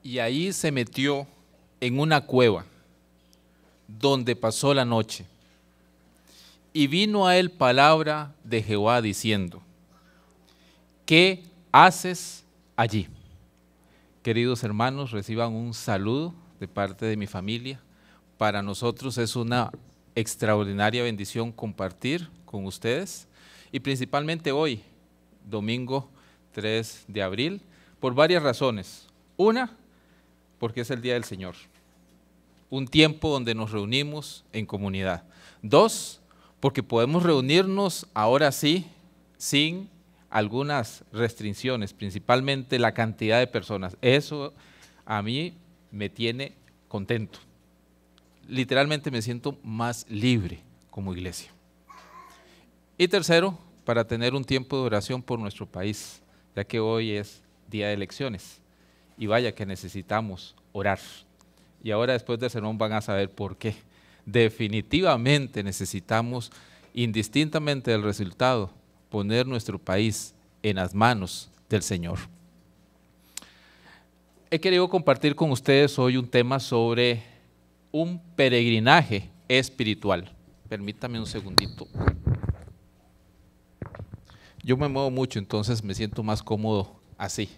y ahí se metió en una cueva donde pasó la noche. Y vino a él palabra de Jehová diciendo: ¿qué haces allí? Queridos hermanos, reciban un saludo de parte de mi familia. Para nosotros es una extraordinaria bendición compartir con ustedes, y principalmente hoy, domingo 3 de abril, por varias razones. Una, porque es el Día del Señor, un tiempo donde nos reunimos en comunidad. Dos, porque podemos reunirnos ahora sí, sin algunas restricciones, principalmente la cantidad de personas. Eso a mí me tiene contento. Literalmente me siento más libre como iglesia. Y tercero, para tener un tiempo de oración por nuestro país, ya que hoy es día de elecciones. Y vaya que necesitamos orar. Y ahora después del sermón van a saber por qué. Definitivamente necesitamos, indistintamente del resultado, poner nuestro país en las manos del Señor. He querido compartir con ustedes hoy un tema sobre un peregrinaje espiritual. Permítame un segundito. Yo me muevo mucho, entonces me siento más cómodo así.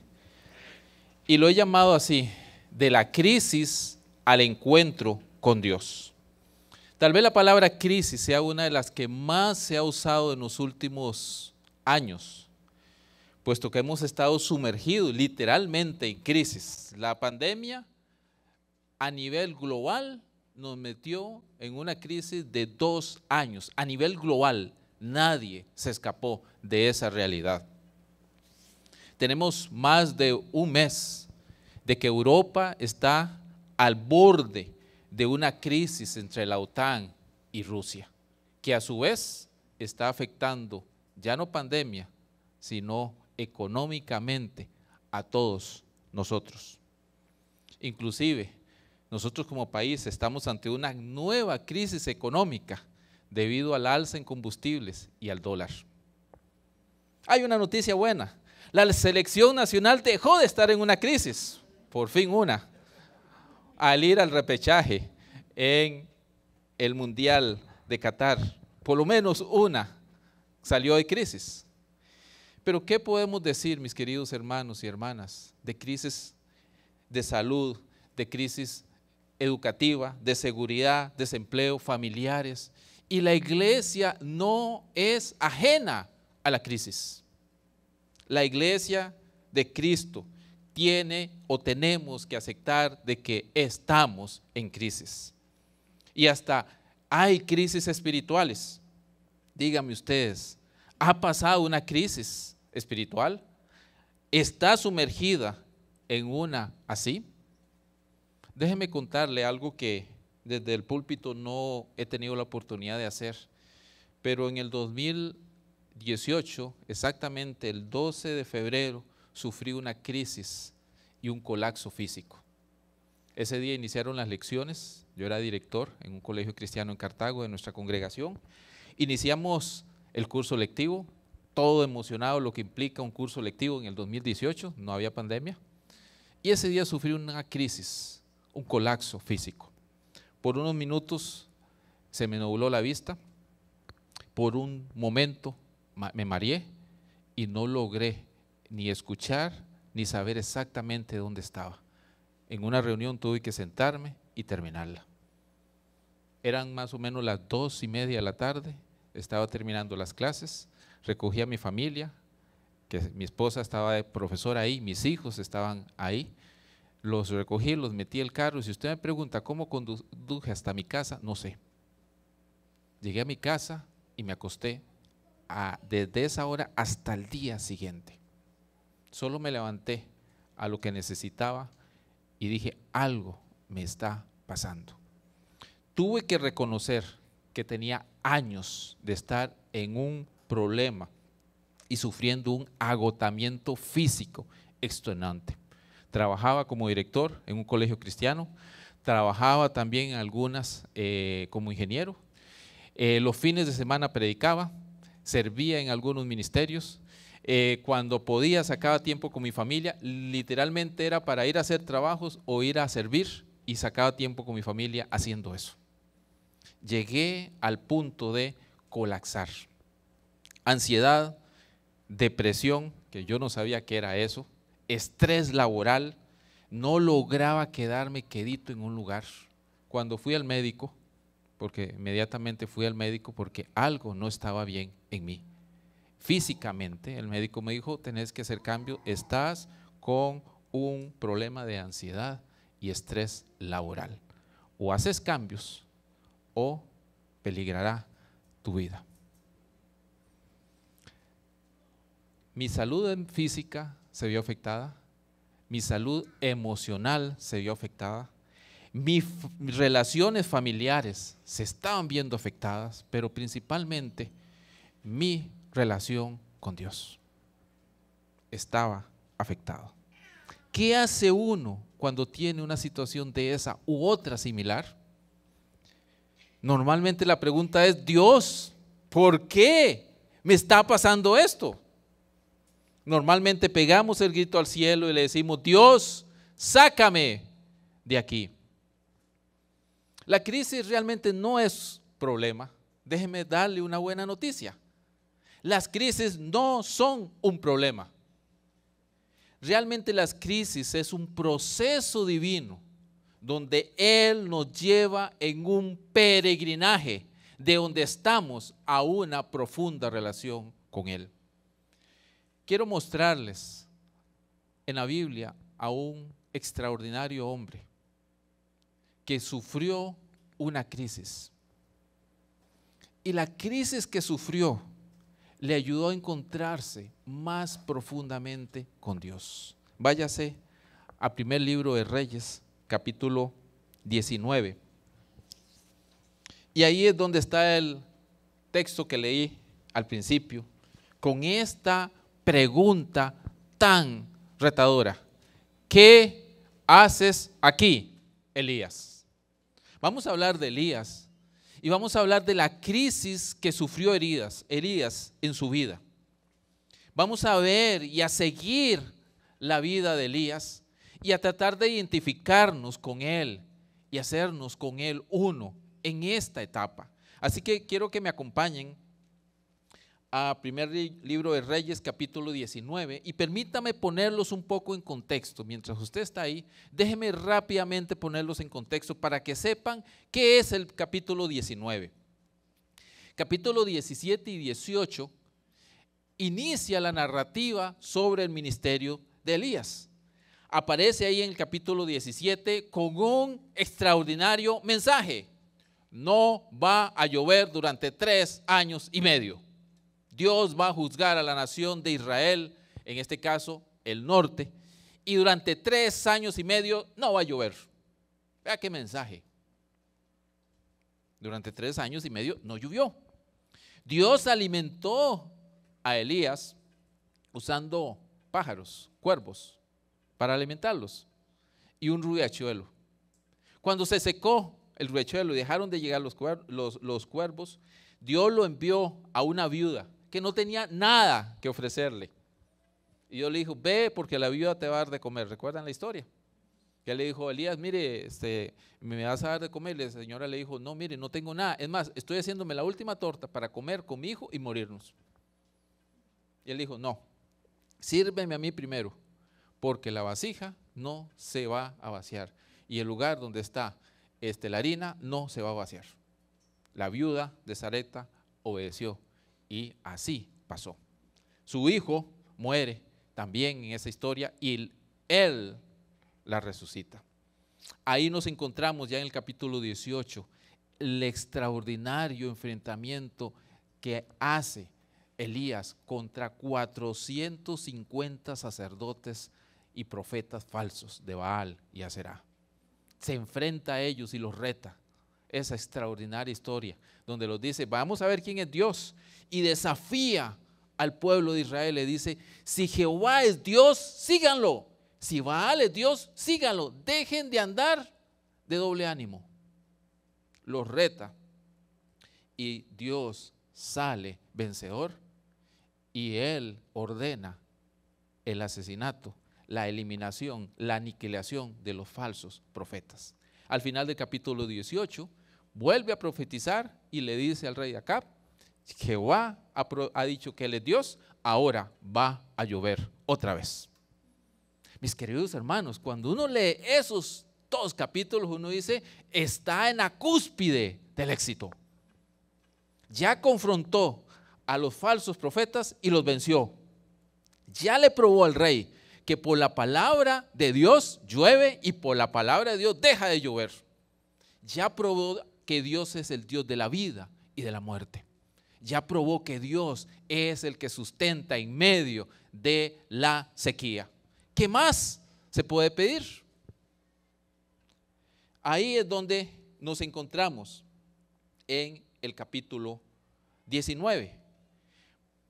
Y lo he llamado así: de la crisis al encuentro con Dios. Tal vez la palabra crisis sea una de las que más se ha usado en los últimos años, puesto que hemos estado sumergidos literalmente en crisis. La pandemia a nivel global nos metió en una crisis de 2 años. A nivel global, nadie se escapó de esa realidad. Tenemos más de un mes de que Europa está al borde de una crisis entre la OTAN y Rusia, que a su vez está afectando ya no pandemia, sino económicamente a todos nosotros. Inclusive, nosotros como país estamos ante una nueva crisis económica debido al alza en combustibles y al dólar. Hay una noticia buena: la selección nacional dejó de estar en una crisis, por fin una, al ir al repechaje en el Mundial de Qatar. Por lo menos una salió de crisis. Pero ¿qué podemos decir, mis queridos hermanos y hermanas, de crisis de salud, de crisis educativa, de seguridad, desempleo, familiares? Y la iglesia no es ajena a la crisis. La iglesia de Cristo tiene o tenemos que aceptar de que estamos en crisis. Y hasta hay crisis espirituales. Díganme ustedes, ¿ha pasado una crisis espiritual? ¿Está sumergida en una así? Déjeme contarle algo que desde el púlpito no he tenido la oportunidad de hacer, pero en el 2018, exactamente el 12 de febrero, sufrí una crisis y un colapso físico. Ese día iniciaron las lecciones. Yo era director en un colegio cristiano en Cartago de nuestra congregación. Iniciamos el curso lectivo, todo emocionado, lo que implica un curso lectivo en el 2018, no había pandemia. Y ese día sufrí una crisis, un colapso físico. Por unos minutos se me nubló la vista, por un momento me mareé y no logré ni escuchar ni saber exactamente dónde estaba. En una reunión tuve que sentarme y terminarla. Eran más o menos las 2:30 de la tarde, estaba terminando las clases, recogí a mi familia, que mi esposa estaba de profesora ahí, mis hijos estaban ahí, los recogí, los metí al carro. Y si usted me pregunta cómo conduje hasta mi casa, no sé. Llegué a mi casa y me acosté desde esa hora hasta el día siguiente. Solo me levanté a lo que necesitaba y dije: algo me está pasando. Tuve que reconocer que tenía años de estar en un problema y sufriendo un agotamiento físico extenuante. Trabajaba como director en un colegio cristiano, trabajaba también en algunas como ingeniero, los fines de semana predicaba, servía en algunos ministerios, Cuando podía sacaba tiempo con mi familia, literalmente era para ir a hacer trabajos o ir a servir y sacaba tiempo con mi familia haciendo eso. Llegué al punto de colapsar. Ansiedad, depresión, que yo no sabía qué era eso, estrés laboral, no lograba quedarme quedito en un lugar. Cuando fui al médico, porque inmediatamente fui al médico porque algo no estaba bien en mí. Físicamente, el médico me dijo, tenés que hacer cambio, estás con un problema de ansiedad y estrés laboral. O haces cambios o peligrará tu vida. Mi salud física se vio afectada, mi salud emocional se vio afectada, mis relaciones familiares se estaban viendo afectadas, pero principalmente mi relación con Dios estaba afectada. ¿Qué hace uno cuando tiene una situación de esa u otra similar? Normalmente la pregunta es: Dios, ¿por qué me está pasando esto? Normalmente pegamos el grito al cielo y le decimos: Dios, sácame de aquí. La crisis realmente no es problema. Déjeme darle una buena noticia. Las crisis no son un problema. Realmente las crisis es un proceso divino donde Él nos lleva en un peregrinaje de donde estamos a una profunda relación con Él. Quiero mostrarles en la Biblia a un extraordinario hombre que sufrió una crisis. Y la crisis que sufrió le ayudó a encontrarse más profundamente con Dios. Váyase al primer libro de Reyes, capítulo 19. Y ahí es donde está el texto que leí al principio, con esta pregunta tan retadora: ¿qué haces aquí, Elías? Vamos a hablar de Elías y vamos a hablar de la crisis que sufrió Elías en su vida. Vamos a ver y a seguir la vida de Elías y a tratar de identificarnos con él y hacernos con él uno en esta etapa. Así que quiero que me acompañen a primer libro de Reyes, capítulo 19, y permítame ponerlos un poco en contexto. Mientras usted está ahí, déjeme rápidamente ponerlos en contexto para que sepan qué es el capítulo 19. Capítulo 17 y 18 inicia la narrativa sobre el ministerio de Elías. Aparece ahí en el capítulo 17 con un extraordinario mensaje: no va a llover durante 3 años y medio. Dios va a juzgar a la nación de Israel, en este caso el norte, y durante 3 años y medio no va a llover. Vea qué mensaje. Durante 3 años y medio no llovió. Dios alimentó a Elías usando pájaros, cuervos, para alimentarlos, y un riachuelo. Cuando se secó el riachuelo y dejaron de llegar los cuervos, Dios lo envió a una viuda que no tenía nada que ofrecerle. Y Dios le dijo: ve, porque la viuda te va a dar de comer. ¿Recuerdan la historia? Que le dijo: Elías, mire, me vas a dar de comer. La señora le dijo: no, mire, no tengo nada. Es más, estoy haciéndome la última torta para comer con mi hijo y morirnos. Y él dijo: no, sírveme a mí primero, porque la vasija no se va a vaciar y el lugar donde está la harina no se va a vaciar. La viuda de Sarepta obedeció y así pasó. Su hijo muere también en esa historia y él la resucita. Ahí nos encontramos ya en el capítulo 18 el extraordinario enfrentamiento que hace Elías contra 450 sacerdotes y profetas falsos de Baal y Aserá. Se enfrenta a ellos y los reta. Esa extraordinaria historia donde los dice: vamos a ver quién es Dios, y desafía al pueblo de Israel. Le dice: si Jehová es Dios, síganlo; si Baal es Dios, síganlo. Dejen de andar de doble ánimo. Los reta y Dios sale vencedor y él ordena el asesinato, la eliminación, la aniquilación de los falsos profetas. Al final del capítulo 18, vuelve a profetizar y le dice al rey Acab: Jehová ha dicho que él es Dios, ahora va a llover otra vez. Mis queridos hermanos, cuando uno lee esos dos capítulos, uno dice, está en la cúspide del éxito. Ya confrontó a los falsos profetas y los venció. Ya le probó al rey que por la palabra de Dios llueve y por la palabra de Dios deja de llover. Ya probó que Dios es el Dios de la vida y de la muerte. Ya probó que Dios es el que sustenta en medio de la sequía. ¿Qué más se puede pedir? Ahí es donde nos encontramos en el capítulo 19.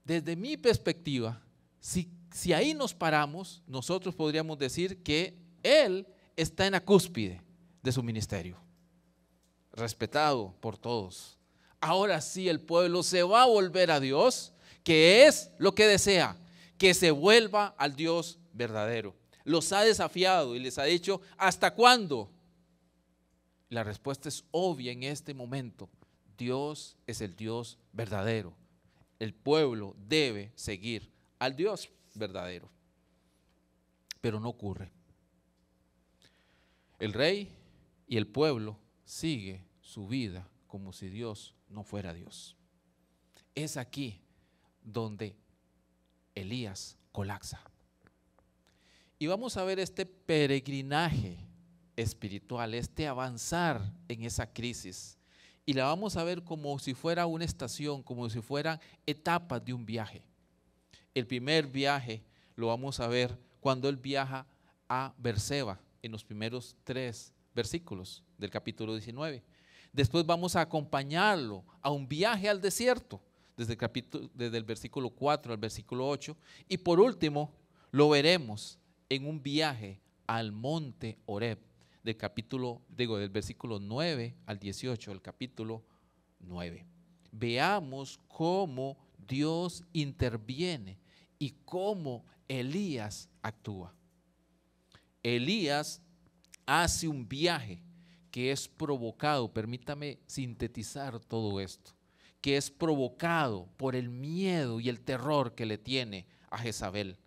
Desde mi perspectiva, si ahí nos paramos, nosotros podríamos decir que él está en la cúspide de su ministerio, respetado por todos. Ahora sí el pueblo se va a volver a Dios, que es lo que desea, que se vuelva al Dios verdadero. Los ha desafiado y les ha dicho, ¿hasta cuándo? La respuesta es obvia en este momento. Dios es el Dios verdadero. El pueblo debe seguir al Dios verdadero. Pero no ocurre. El rey y el pueblo sigue su vida como si Dios no fuera Dios. Es aquí donde Elías colapsa. Y vamos a ver este peregrinaje espiritual, este avanzar en esa crisis. Y la vamos a ver como si fuera una estación, como si fueran etapas de un viaje. El primer viaje lo vamos a ver cuando él viaja a Berseba, en los primeros 3 versículos del capítulo 19. Después vamos a acompañarlo a un viaje al desierto, desde el versículo 4 al versículo 8. Y por último, lo veremos en un viaje al monte Horeb, del versículo 9 al 18, el capítulo 9. Veamos cómo Dios interviene y cómo Elías actúa. Elías hace un viaje que es provocado, permítame sintetizar todo esto, que es provocado por el miedo y el terror que le tiene a Jezabel.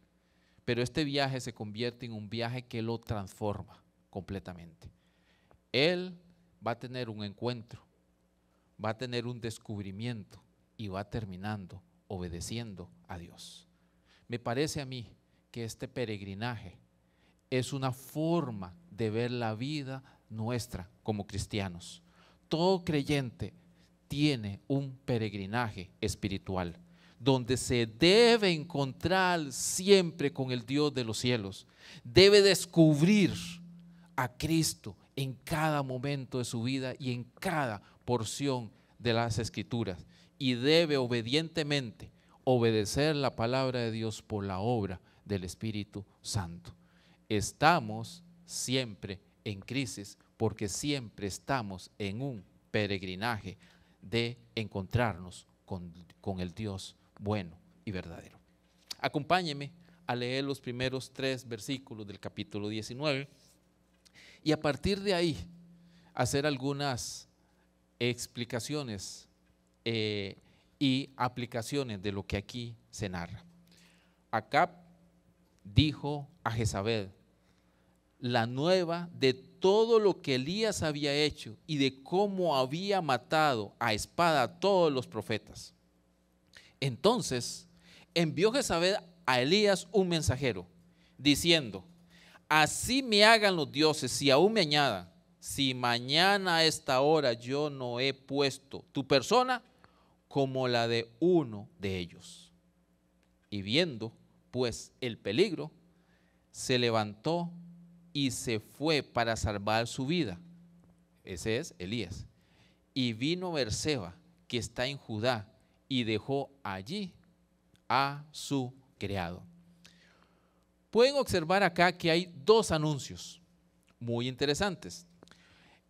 Pero este viaje se convierte en un viaje que lo transforma completamente. Él va a tener un encuentro, va a tener un descubrimiento y va terminando obedeciendo a Dios. Me parece a mí que este peregrinaje es una forma de ver la vida nuestra como cristianos. Todo creyente tiene un peregrinaje espiritual donde se debe encontrar siempre con el Dios de los cielos. Debe descubrir a Cristo en cada momento de su vida y en cada porción de las Escrituras. Y debe obedientemente obedecer la palabra de Dios por la obra del Espíritu Santo. Estamos siempre en crisis porque siempre estamos en un peregrinaje de encontrarnos con el Dios bueno y verdadero. Acompáñeme a leer los primeros 3 versículos del capítulo 19 y a partir de ahí hacer algunas explicaciones y aplicaciones de lo que aquí se narra. Acab dijo a Jezabel la nueva de todo lo que Elías había hecho y de cómo había matado a espada a todos los profetas. Entonces envió Jezabel a Elías un mensajero, diciendo: así me hagan los dioses, si aún me añadan, si mañana a esta hora yo no he puesto tu persona como la de uno de ellos. Y viendo pues el peligro, se levantó y se fue para salvar su vida. Ese es Elías. Y vino a Berseba, que está en Judá, y dejó allí a su criado. Pueden observar acá que hay 2 anuncios muy interesantes.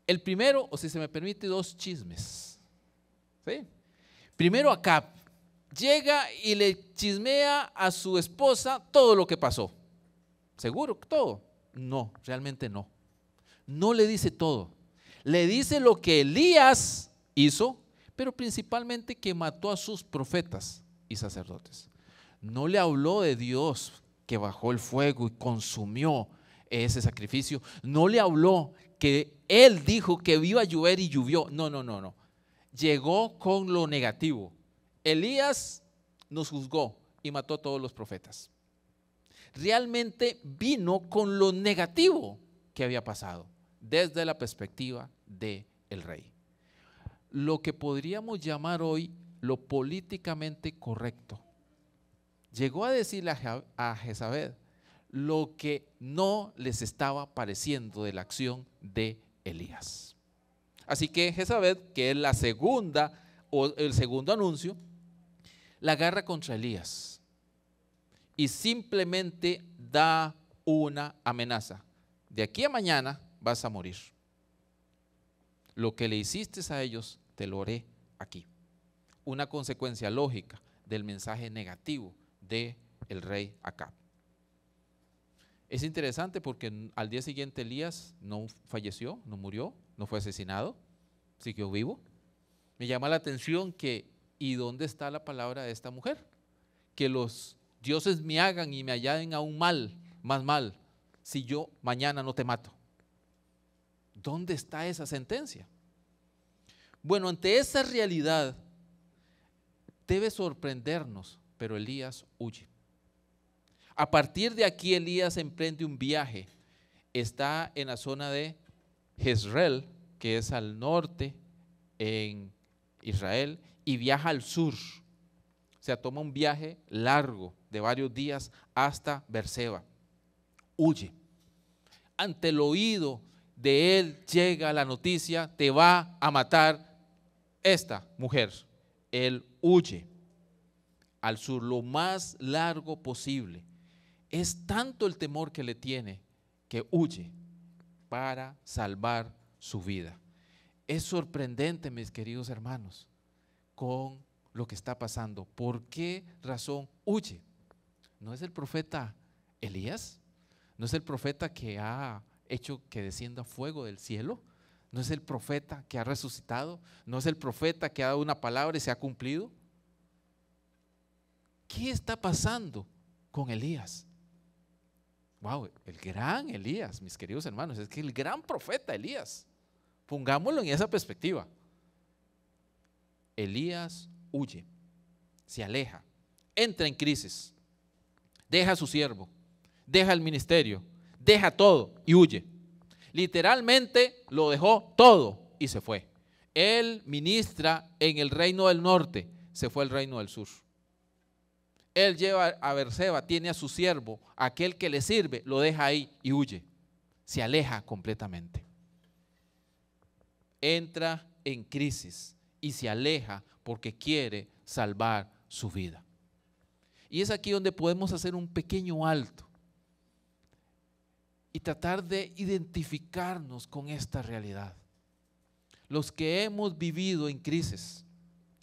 El primero, o si se me permite, 2 chismes. ¿Sí? Primero Acab. llega y le chismea a su esposa todo lo que pasó. ¿Seguro que todo? No, realmente no. No le dice todo. Le dice lo que Elías hizo, pero principalmente que mató a sus profetas y sacerdotes. No le habló de Dios que bajó el fuego y consumió ese sacrificio. No le habló que él dijo que iba a llover y llovió. No, no, no, no. Llegó con lo negativo. Elías nos juzgó y mató a todos los profetas. Realmente vino con lo negativo que había pasado desde la perspectiva del rey. Lo que podríamos llamar hoy lo políticamente correcto. Llegó a decirle a Jezabel lo que no les estaba pareciendo de la acción de Elías. Así que Jezabel, que es la segunda o el segundo anuncio, la agarra contra Elías y simplemente da una amenaza. De aquí a mañana vas a morir. Lo que le hiciste a ellos, te lo haré aquí. Una consecuencia lógica del mensaje negativo del rey Acab. Es interesante porque al día siguiente Elías no falleció, no murió, no fue asesinado, siguió vivo. Me llama la atención que, ¿y dónde está la palabra de esta mujer? Que los dioses me hagan y me añaden aún mal, más mal, si yo mañana no te mato. ¿Dónde está esa sentencia? Bueno, ante esa realidad debe sorprendernos, pero Elías huye. A partir de aquí Elías emprende un viaje. Está en la zona de Jezreel, que es al norte en Israel, y viaja al sur. O sea, toma un viaje largo de varios días hasta Berseba. Huye. Ante el oído de él llega la noticia: te va a matar esta mujer. Él huye al sur lo más largo posible. Es tanto el temor que le tiene que huye para salvar su vida. Es sorprendente, mis queridos hermanos, con lo que está pasando. ¿Por qué razón huye? ¿No es el profeta Elías? ¿No es el profeta que ha hecho que descienda fuego del cielo? ¿No es el profeta que ha resucitado? ¿No es el profeta que ha dado una palabra y se ha cumplido? ¿Qué está pasando con Elías? Wow, el gran Elías, mis queridos hermanos, es que el gran profeta Elías, pongámoslo en esa perspectiva. Elías huye, se aleja, entra en crisis, deja a su siervo, deja el ministerio, deja todo y huye. Literalmente lo dejó todo y se fue. Él ministra en el reino del norte, se fue al reino del sur. Él lleva a Berseba, tiene a su siervo, aquel que le sirve, lo deja ahí y huye. Se aleja completamente. Entra en crisis y se aleja porque quiere salvar su vida. Y es aquí donde podemos hacer un pequeño alto y tratar de identificarnos con esta realidad. Los que hemos vivido en crisis,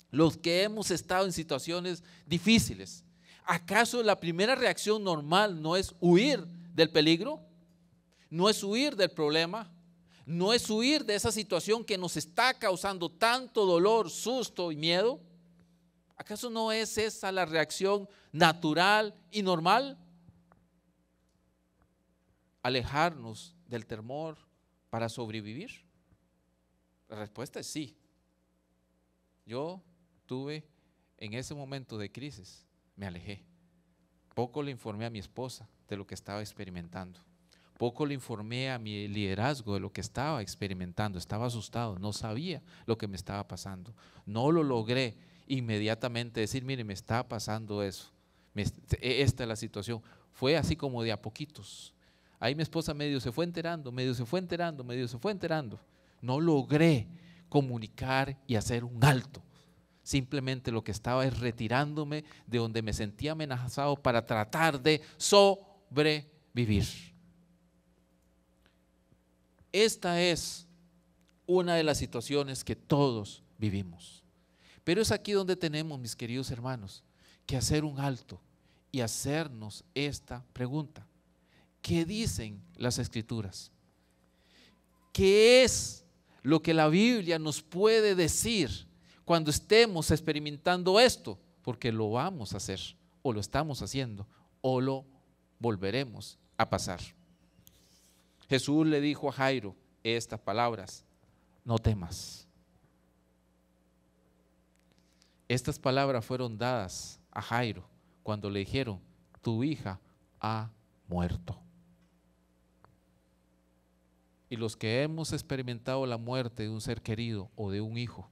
los que hemos estado en situaciones difíciles, ¿acaso la primera reacción normal no es huir del peligro? ¿No es huir del problema? ¿No es huir de esa situación que nos está causando tanto dolor, susto y miedo? ¿Acaso no es esa la reacción natural y normal? ¿Alejarnos del temor para sobrevivir? La respuesta es sí. Yo tuve en ese momento de crisis, me alejé. Poco le informé a mi esposa de lo que estaba experimentando. Poco le informé a mi liderazgo de lo que estaba experimentando. Estaba asustado, no sabía lo que me estaba pasando. No lo logré inmediatamente decir: mire, me está pasando eso. Esta es la situación. Fue así como de a poquitos. Ahí mi esposa medio se fue enterando, medio se fue enterando, medio se fue enterando. No logré comunicar y hacer un alto. Simplemente lo que estaba es retirándome de donde me sentía amenazado para tratar de sobrevivir. Esta es una de las situaciones que todos vivimos. Pero es aquí donde tenemos, mis queridos hermanos, que hacer un alto y hacernos esta pregunta. ¿Qué dicen las Escrituras? ¿Qué es lo que la Biblia nos puede decir cuando estemos experimentando esto? Porque lo vamos a hacer, o lo estamos haciendo, o lo volveremos a pasar. Jesús le dijo a Jairo estas palabras: no temas. Estas palabras fueron dadas a Jairo cuando le dijeron: tu hija ha muerto. Y los que hemos experimentado la muerte de un ser querido o de un hijo,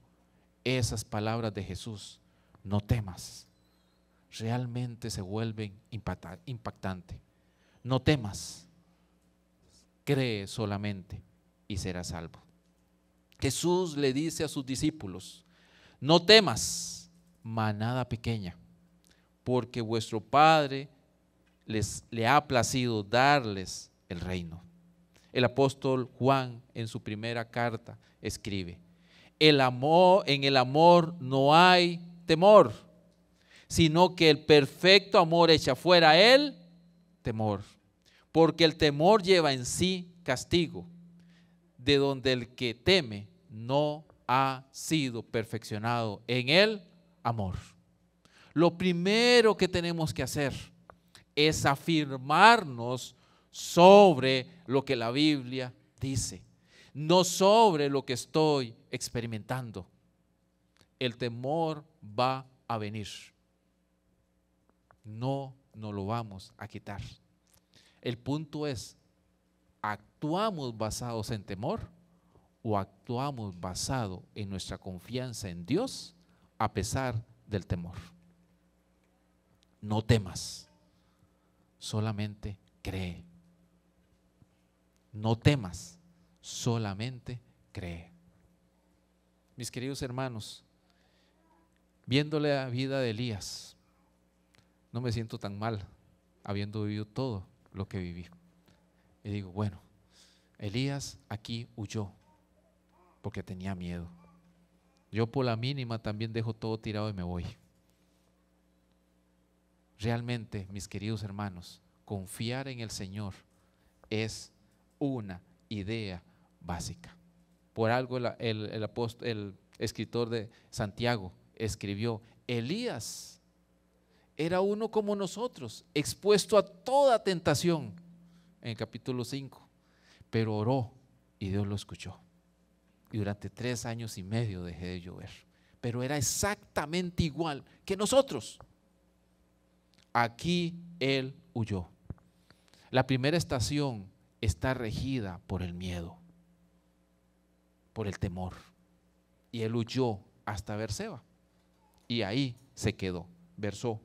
esas palabras de Jesús, no temas, realmente se vuelven impactantes. No temas, cree solamente y serás salvo. Jesús le dice a sus discípulos: no temas, manada pequeña, porque vuestro Padre le ha placido darles el reino. El apóstol Juan en su primera carta escribe: en el amor no hay temor, sino que el perfecto amor echa fuera el temor, porque el temor lleva en sí castigo, de donde el que teme no ha sido perfeccionado en el amor. Lo primero que tenemos que hacer es afirmarnos sobre lo que la Biblia dice, no sobre lo que estoy experimentando. El temor va a venir, no nos lo vamos a quitar. El punto es: ¿actuamos basados en temor o actuamos basado en nuestra confianza en Dios a pesar del temor? No temas, solamente cree. No temas, solamente cree. Mis queridos hermanos, viéndole la vida de Elías, no me siento tan mal habiendo vivido todo lo que viví. Y digo, bueno, Elías aquí huyó porque tenía miedo. Yo por la mínima también dejo todo tirado y me voy. Realmente, mis queridos hermanos, confiar en el Señor es una idea básica. Por algo el escritor de Santiago escribió: Elías era uno como nosotros, expuesto a toda tentación, en el capítulo 5, pero oró y Dios lo escuchó. Y durante 3 años y medio dejé de llover, pero era exactamente igual que nosotros. Aquí él huyó. La primera estación está regida por el miedo, por el temor, y él huyó hasta Beerseba y ahí se quedó. Verso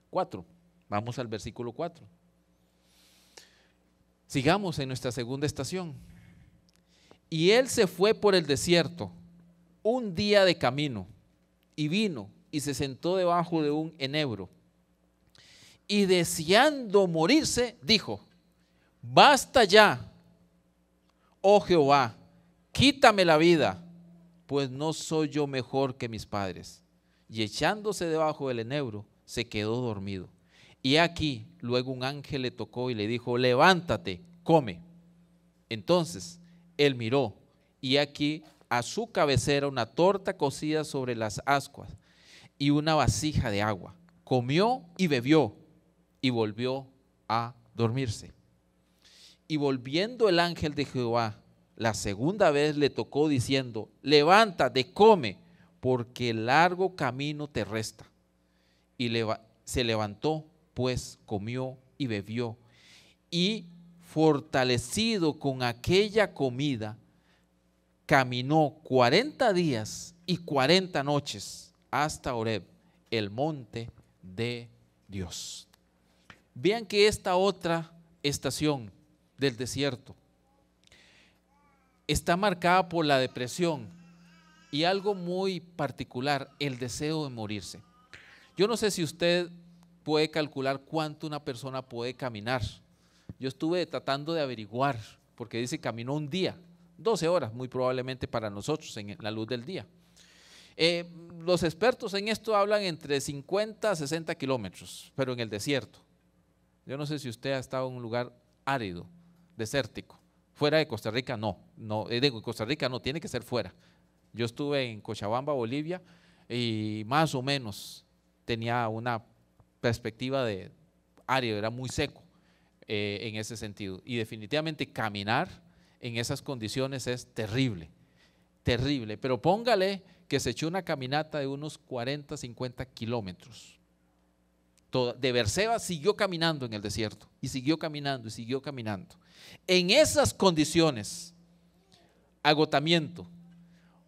4, vamos al versículo 4. Sigamos en nuestra segunda estación. Y él se fue por el desierto un día de camino, y vino y se sentó debajo de un enebro, y deseando morirse dijo: basta ya, oh Jehová, quítame la vida, pues no soy yo mejor que mis padres. Y echándose debajo del enebro, se quedó dormido. Y aquí luego un ángel le tocó y le dijo: levántate, come. Entonces él miró, y aquí a su cabecera una torta cocida sobre las ascuas y una vasija de agua. Comió y bebió y volvió a dormirse. Y volviendo el ángel de Jehová la segunda vez le tocó diciendo: levántate, come, porque largo camino te resta. Y se levantó, pues comió y bebió, y fortalecido con aquella comida, caminó 40 días y 40 noches hasta Horeb, el monte de Dios. Vean que esta otra estación del desierto está marcada por la depresión y algo muy particular: el deseo de morirse. Yo no sé si usted puede calcular cuánto una persona puede caminar. Yo estuve tratando de averiguar, porque dice caminó un día, 12 horas muy probablemente para nosotros en la luz del día. Los expertos en esto hablan entre 50 a 60 kilómetros, pero en el desierto. Yo no sé si usted ha estado en un lugar árido, desértico. Fuera de Costa Rica no, de Costa Rica no, tiene que ser fuera. Yo estuve en Cochabamba, Bolivia, y más o menos tenía una perspectiva de árido, era muy seco en ese sentido. Y definitivamente caminar en esas condiciones es terrible, terrible. Pero póngale que se echó una caminata de unos 40, 50 kilómetros. De Beerseba siguió caminando en el desierto y siguió caminando y siguió caminando. En esas condiciones, agotamiento,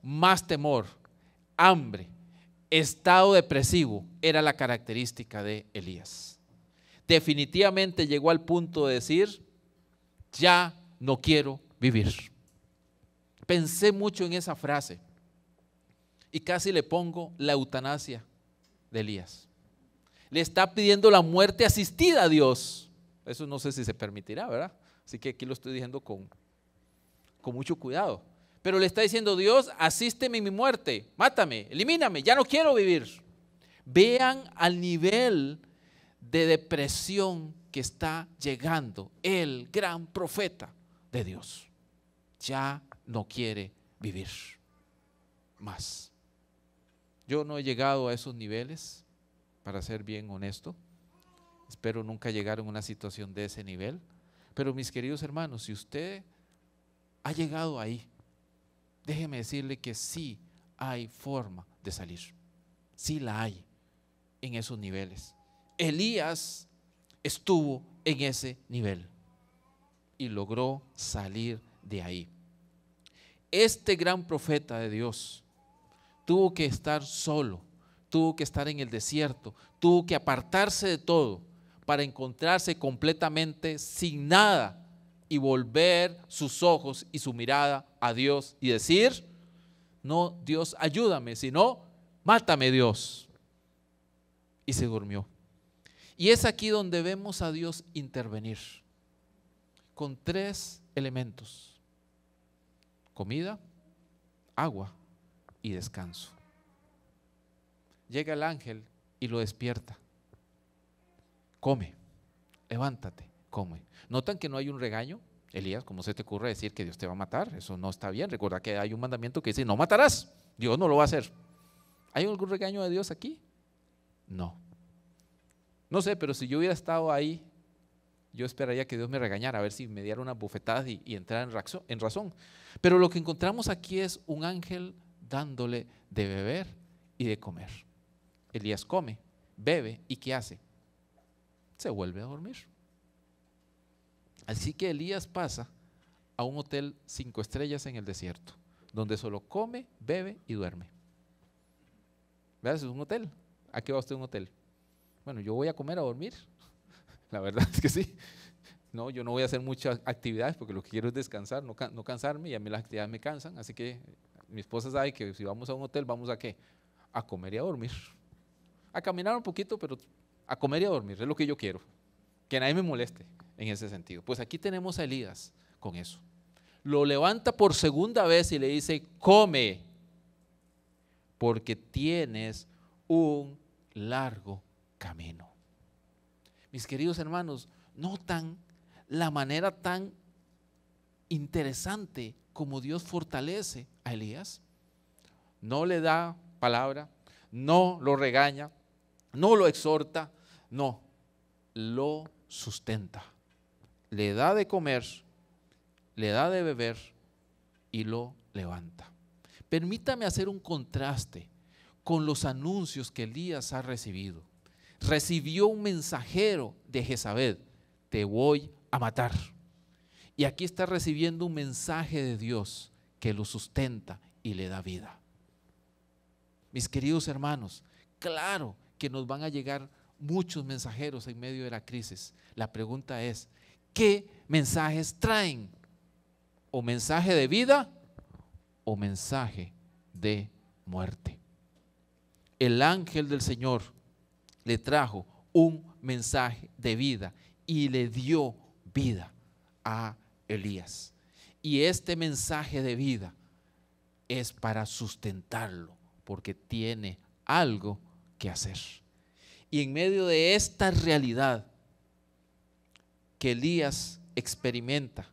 más temor, hambre, estado depresivo era la característica de Elías. Definitivamente llegó al punto de decir, ya no quiero vivir. Pensé mucho en esa frase y casi le pongo la eutanasia de Elías. Le está pidiendo la muerte asistida a Dios. Eso no sé si se permitirá, ¿verdad? Así que aquí lo estoy diciendo con mucho cuidado. Pero le está diciendo, Dios, asísteme en mi muerte, mátame, elimíname, ya no quiero vivir. Vean al nivel de depresión que está llegando el gran profeta de Dios. Ya no quiere vivir más. Yo no he llegado a esos niveles, para ser bien honesto. Espero nunca llegar a una situación de ese nivel. Pero mis queridos hermanos, si usted ha llegado ahí, déjeme decirle que sí hay forma de salir. Sí la hay en esos niveles. Elías estuvo en ese nivel y logró salir de ahí. Este gran profeta de Dios tuvo que estar solo, tuvo que estar en el desierto, tuvo que apartarse de todo para encontrarse completamente sin nada y volver sus ojos y su mirada a Dios y decir, no, Dios, ayúdame, sino, mátame, Dios. Y se durmió. Y es aquí donde vemos a Dios intervenir con 3 elementos: comida, agua y descanso. Llega el ángel y lo despierta. Come, levántate, come. ¿Notan que no hay un regaño? Elías, ¿cómo se te ocurre decir que Dios te va a matar? Eso no está bien. Recuerda que hay un mandamiento que dice, no matarás. Dios no lo va a hacer. ¿Hay algún regaño de Dios aquí? No. No sé, pero si yo hubiera estado ahí, yo esperaría que Dios me regañara, a ver si me diera unas bofetadas y entrara en razón. Pero lo que encontramos aquí es un ángel dándole de beber y de comer. Elías come, bebe y ¿qué hace? Se vuelve a dormir. Así que Elías pasa a un hotel 5 estrellas en el desierto, donde solo come, bebe y duerme. ¿Verdad? Es un hotel. ¿A qué va usted a un hotel? Bueno, yo voy a comer, a dormir. La verdad es que sí. No, yo no voy a hacer muchas actividades porque lo que quiero es descansar, no cansarme, y a mí las actividades me cansan. Así que mi esposa sabe que si vamos a un hotel, ¿vamos a qué? A comer y a dormir. A caminar un poquito, pero a comer y a dormir, es lo que yo quiero. Que nadie me moleste en ese sentido. Pues aquí tenemos a Elías con eso. Lo levanta por segunda vez y le dice, come, porque tienes un largo camino. Mis queridos hermanos, notan la manera tan interesante como Dios fortalece a Elías. No le da palabra, no lo regaña, no lo exhorta, no, lo sustenta. Le da de comer, le da de beber y lo levanta. Permítame hacer un contraste con los anuncios que Elías ha recibido. Recibió un mensajero de Jezabel, te voy a matar. Y aquí está recibiendo un mensaje de Dios que lo sustenta y le da vida. Mis queridos hermanos, claro que nos van a llegar muchos mensajeros en medio de la crisis. La pregunta es, ¿qué mensajes traen? ¿O mensaje de vida o mensaje de muerte? El ángel del Señor le trajo un mensaje de vida y le dio vida a Elías. Y este mensaje de vida es para sustentarlo, porque tiene algo que hacer. Y en medio de esta realidad que Elías experimenta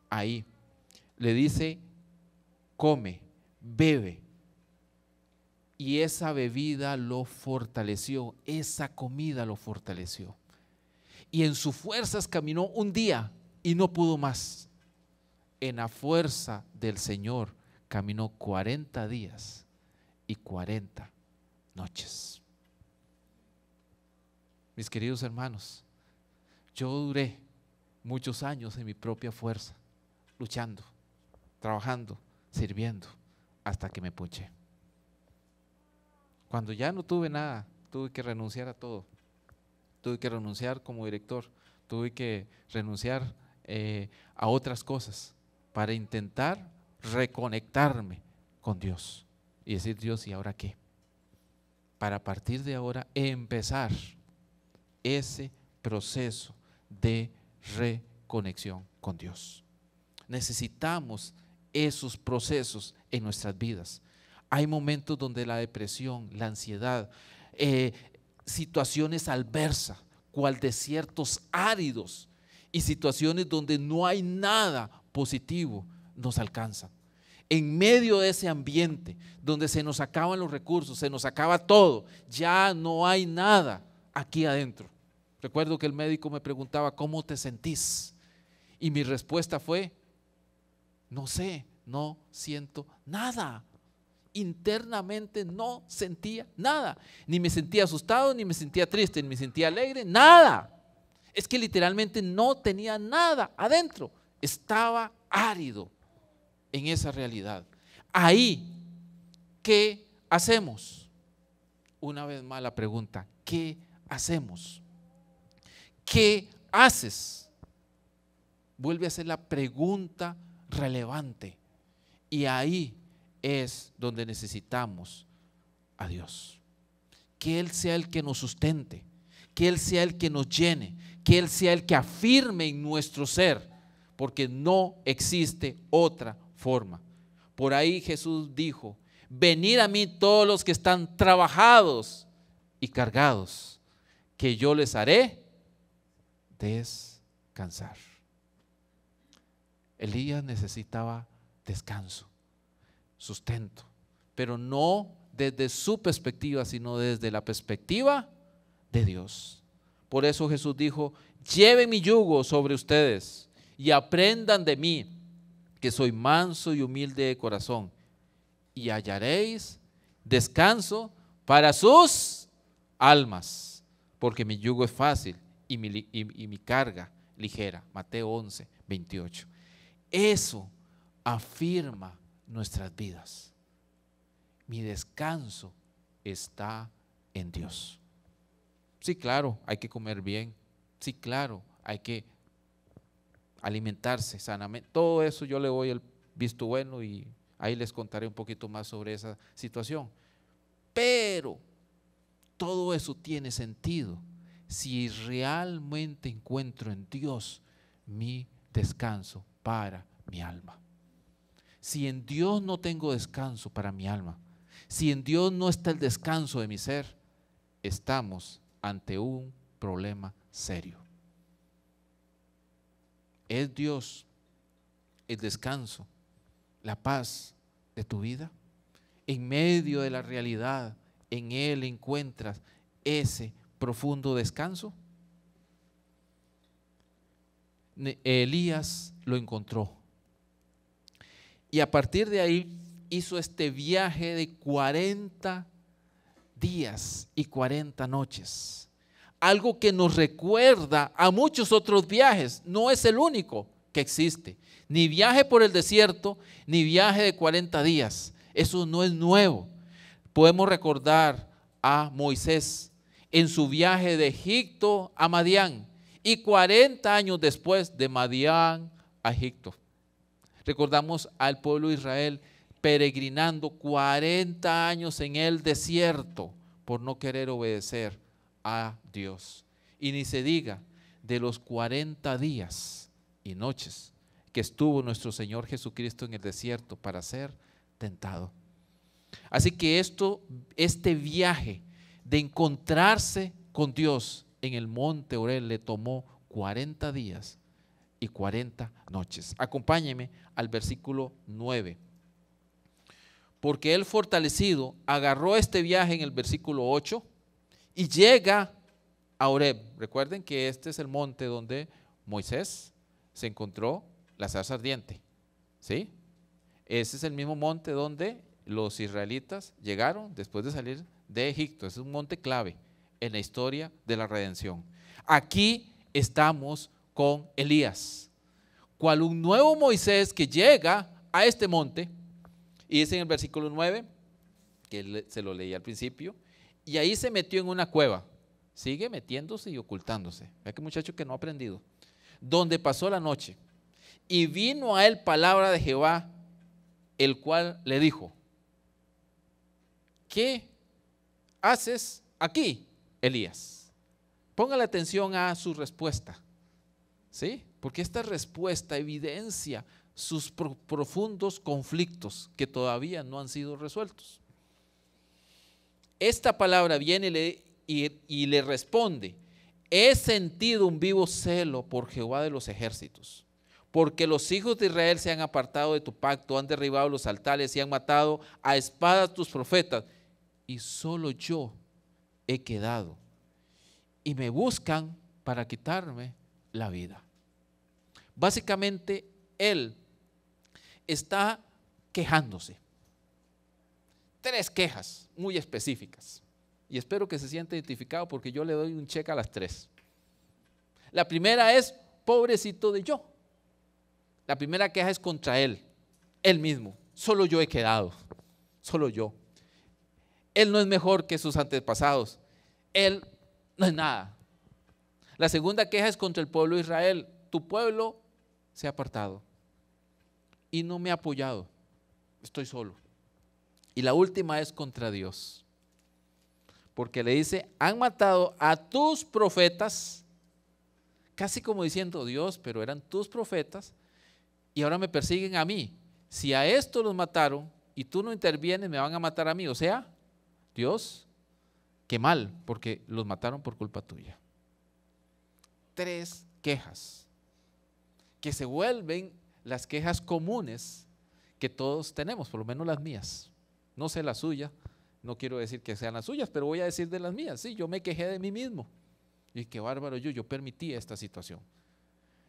ahí, le dice: come, bebe. Y esa bebida lo fortaleció, esa comida lo fortaleció. Y en sus fuerzas caminó un día y no pudo más. En la fuerza del Señor caminó 40 días y 40 noches. Mis queridos hermanos, yo duré muchos años en mi propia fuerza, luchando, trabajando, sirviendo, hasta que me punché. Cuando ya no tuve nada, tuve que renunciar a todo. Tuve que renunciar como director, tuve que renunciar a otras cosas para intentar reconectarme con Dios y decir: Dios, ¿y ahora qué? Para a partir de ahora empezar ese proceso de reconexión con Dios. Necesitamos esos procesos en nuestras vidas. Hay momentos donde la depresión, la ansiedad, situaciones adversas, cual desiertos áridos y situaciones donde no hay nada positivo nos alcanzan. En medio de ese ambiente donde se nos acaban los recursos, se nos acaba todo, ya no hay nada aquí adentro. Recuerdo que el médico me preguntaba: ¿cómo te sentís? Y mi respuesta fue: no sé, no siento nada. Internamente no sentía nada, ni me sentía asustado, ni me sentía triste, ni me sentía alegre, nada. Es que literalmente no tenía nada adentro, estaba árido en esa realidad. Ahí, ¿qué hacemos? Una vez más la pregunta: ¿qué hacemos? ¿Qué haces? Vuelve a ser la pregunta relevante, y ahí es donde necesitamos a Dios. Que Él sea el que nos sustente, que Él sea el que nos llene, que Él sea el que afirme en nuestro ser, porque no existe otra forma. Por ahí Jesús dijo: venid a mí todos los que están trabajados y cargados, que yo les haré descansar. Elías necesitaba descanso, sustento, pero no desde su perspectiva, sino desde la perspectiva de Dios. Por eso Jesús dijo: lleven mi yugo sobre ustedes y aprendan de mí, que soy manso y humilde de corazón, y hallaréis descanso para sus almas, porque mi yugo es fácil y mi carga ligera. Mateo 11:28. Eso afirma nuestras vidas. Mi descanso está en Dios. Sí, claro, hay que comer bien. Sí, claro, hay que alimentarse sanamente. Todo eso yo le doy el visto bueno y ahí les contaré un poquito más sobre esa situación. Pero todo eso tiene sentido si realmente encuentro en Dios mi descanso para mi alma. Si en Dios no tengo descanso para mi alma, si en Dios no está el descanso de mi ser, estamos ante un problema serio. ¿Es Dios el descanso, la paz de tu vida? En medio de la realidad, ¿en Él encuentras ese profundo descanso? Elías lo encontró. Y a partir de ahí hizo este viaje de 40 días y 40 noches. Algo que nos recuerda a muchos otros viajes. No es el único que existe. Ni viaje por el desierto, ni viaje de 40 días. Eso no es nuevo. Podemos recordar a Moisés en su viaje de Egipto a Madián y 40 años después de Madián a Egipto. Recordamos al pueblo de Israel peregrinando 40 años en el desierto por no querer obedecer a Dios. Y ni se diga de los 40 días y noches que estuvo nuestro Señor Jesucristo en el desierto para ser tentado. Así que este viaje de encontrarse con Dios en el monte Oreb le tomó 40 días y 40 noches. Acompáñeme al versículo 9. Porque él fortalecido agarró este viaje en el versículo 8 y llega a Oreb. Recuerden que este es el monte donde Moisés se encontró la zarza ardiente, ¿sí? Ese es el mismo monte donde los israelitas llegaron después de salir de Egipto. Es un monte clave en la historia de la redención. Aquí estamos con Elías, cual un nuevo Moisés que llega a este monte, y dice en el versículo 9, que se lo leí al principio, y ahí se metió en una cueva, sigue metiéndose y ocultándose. Vea que muchacho que no ha aprendido, donde pasó la noche, y vino a él palabra de Jehová, el cual le dijo: ¿qué haces aquí, Elías? Póngale atención a su respuesta, ¿sí? Porque esta respuesta evidencia sus profundos conflictos que todavía no han sido resueltos. Esta palabra viene y le responde: he sentido un vivo celo por Jehová de los ejércitos, porque los hijos de Israel se han apartado de tu pacto, han derribado los altares y han matado a espadas tus profetas, y solo yo he quedado, y me buscan para quitarme la vida. Básicamente, él está quejándose. 3 quejas muy específicas, y espero que se sienta identificado porque yo le doy un cheque a las 3. La primera es: pobrecito de yo. La primera queja es contra él mismo. Solo yo he quedado, solo yo. Él no es mejor que sus antepasados, él no es nada. La segunda queja es contra el pueblo de Israel: tu pueblo se ha apartado y no me ha apoyado, estoy solo. Y la última es contra Dios, porque le dice: han matado a tus profetas, casi como diciendo: Dios, pero eran tus profetas y ahora me persiguen a mí. Si a estos los mataron y tú no intervienes, me van a matar a mí. O sea, Dios, qué mal, porque los mataron por culpa tuya. 3 quejas que se vuelven las quejas comunes que todos tenemos, por lo menos las mías. No sé la suya, no quiero decir que sean las suyas, pero voy a decir de las mías. Sí, yo me quejé de mí mismo. Y qué bárbaro yo permití esta situación.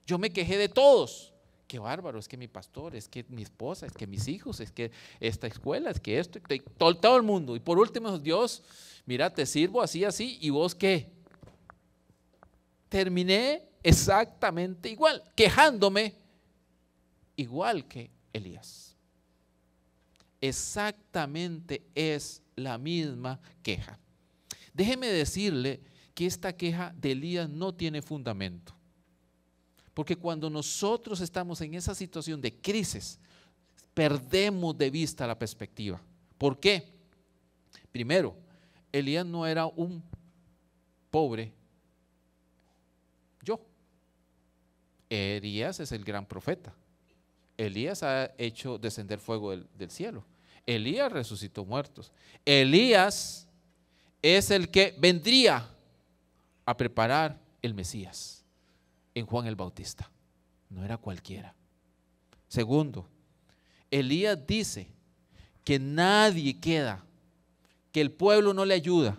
Yo me quejé de todos. Qué bárbaro, es que mi pastor, es que mi esposa, es que mis hijos, es que esta escuela, es que esto, todo el mundo. Y por último, Dios, mira, te sirvo así, así, ¿y vos qué? Terminé exactamente igual, quejándome igual que Elías. Exactamente es la misma queja. Déjeme decirle que esta queja de Elías no tiene fundamento. Porque cuando nosotros estamos en esa situación de crisis, perdemos de vista la perspectiva. ¿Por qué? Primero, Elías no era un pobre yo. Elías es el gran profeta. Elías ha hecho descender fuego del cielo. Elías resucitó muertos. Elías es el que vendría a preparar el Mesías en Juan el Bautista. No era cualquiera. Segundo, Elías dice que nadie queda, que el pueblo no le ayuda,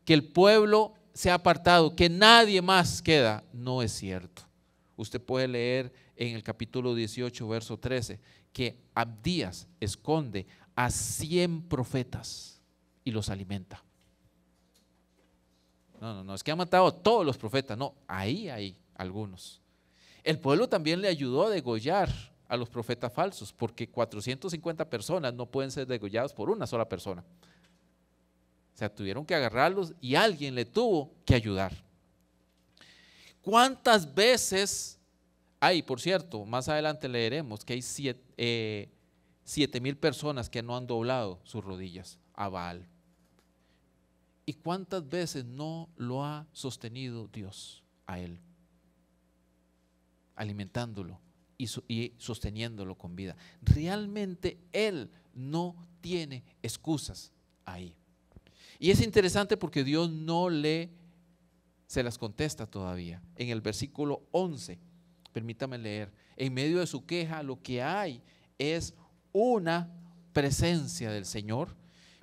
que el pueblo se ha apartado, que nadie más queda. No es cierto. Usted puede leer en el capítulo 18, verso 13, que Abdías esconde a 100 profetas y los alimenta. No, es que ha matado a todos los profetas, no, ahí hay algunos. El pueblo también le ayudó a degollar a los profetas falsos, porque 450 personas no pueden ser degollados por una sola persona. O sea, tuvieron que agarrarlos y alguien le tuvo que ayudar. ¿Cuántas veces hay, por cierto, más adelante leeremos que hay 7,000 personas que no han doblado sus rodillas a Baal? ¿Y cuántas veces no lo ha sostenido Dios a él? Alimentándolo y sosteniéndolo con vida. Realmente él no tiene excusas ahí. Y es interesante porque Dios no se las contesta todavía. En el versículo 11, permítame leer, en medio de su queja lo que hay es una presencia del Señor,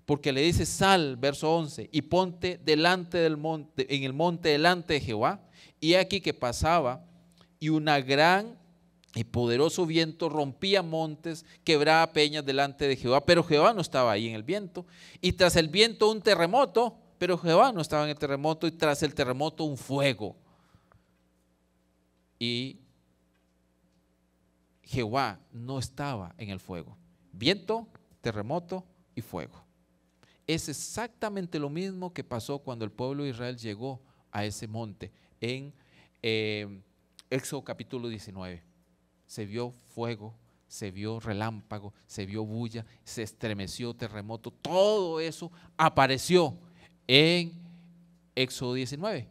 porque le dice: sal, verso 11, y ponte delante del monte, en el monte delante de Jehová. Y aquí que pasaba, y una gran y poderoso viento rompía montes, quebraba peñas delante de Jehová, pero Jehová no estaba ahí en el viento. Y tras el viento un terremoto, pero Jehová no estaba en el terremoto. Y tras el terremoto un fuego. Y Jehová no estaba en el fuego. Viento, terremoto y fuego. Es exactamente lo mismo que pasó cuando el pueblo de Israel llegó a ese monte en Éxodo capítulo 19. Se vio fuego, se vio relámpago, se vio bulla, se estremeció, terremoto, todo eso apareció en Éxodo 19.